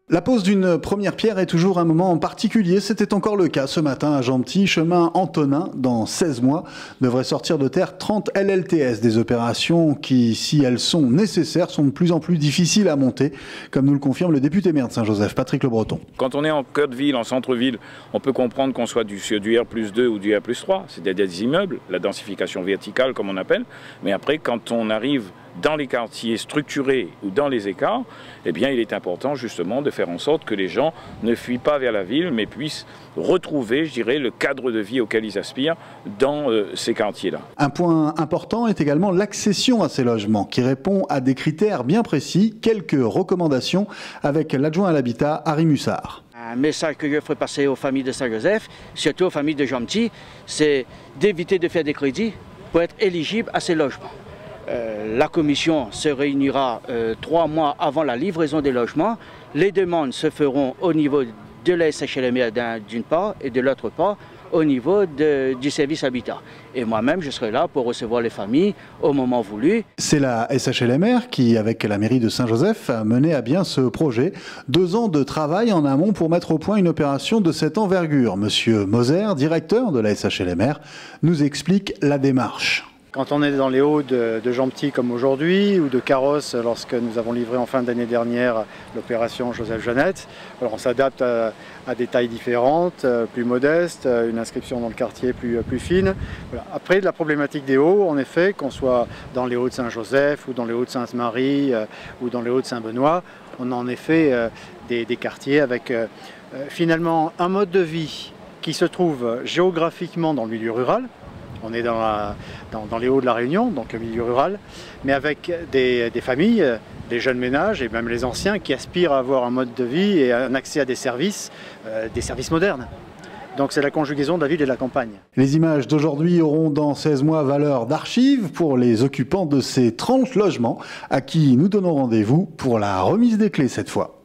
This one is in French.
La pose d'une première pierre est toujours un moment particulier. C'était encore le cas ce matin à Gentil, chemin Antonin. Dans 16 mois, devraient sortir de terre 30 LLTS, des opérations qui, si elles sont nécessaires, sont de plus en plus difficiles à monter, comme nous le confirme le député maire de Saint-Joseph, Patrick Le Breton. Quand on est en cœur de ville, en centre-ville, on peut comprendre qu'on soit du R+2 ou du R+3, c'est-à-dire des immeubles, la densification verticale comme on appelle. Mais après, quand on arrive dans les quartiers structurés ou dans les écarts, eh bien, il est important justement de faire en sorte que les gens ne fuient pas vers la ville, mais puissent retrouver, je dirais, le cadre de vie auquel ils aspirent dans ces quartiers-là. Un point important est également l'accession à ces logements, qui répond à des critères bien précis. Quelques recommandations avec l'adjoint à l'habitat, Harry Mussard. Un message que je ferai passer aux familles de Saint-Joseph, surtout aux familles de Gentil, c'est d'éviter de faire des crédits pour être éligible à ces logements. La commission se réunira 3 mois avant la livraison des logements. Les demandes se feront au niveau de la SHLMR d'une part et de l'autre part au niveau du service habitat. Et moi-même, je serai là pour recevoir les familles au moment voulu. C'est la SHLMR qui, avec la mairie de Saint-Joseph, a mené à bien ce projet. 2 ans de travail en amont pour mettre au point une opération de cette envergure. Monsieur Moser, directeur de la SHLMR, nous explique la démarche. Quand on est dans les hauts de Gentil comme aujourd'hui, ou de Carrosse lorsque nous avons livré en fin d'année dernière l'opération Joseph-Jeannette, alors on s'adapte à des tailles différentes, plus modestes, une inscription dans le quartier plus fine. Voilà. Après, la problématique des hauts, en effet, qu'on soit dans les hauts de Saint-Joseph, ou dans les hauts de Sainte-Marie, ou dans les hauts de Saint-Benoît, on a en effet des quartiers avec finalement un mode de vie qui se trouve géographiquement dans le milieu rural. On est dans les Hauts de la Réunion, donc le milieu rural, mais avec des familles, des jeunes ménages et même les anciens qui aspirent à avoir un mode de vie et un accès à des services modernes. Donc c'est la conjugaison de la ville et de la campagne. Les images d'aujourd'hui auront dans 16 mois valeur d'archive pour les occupants de ces 30 logements à qui nous donnons rendez-vous pour la remise des clés cette fois.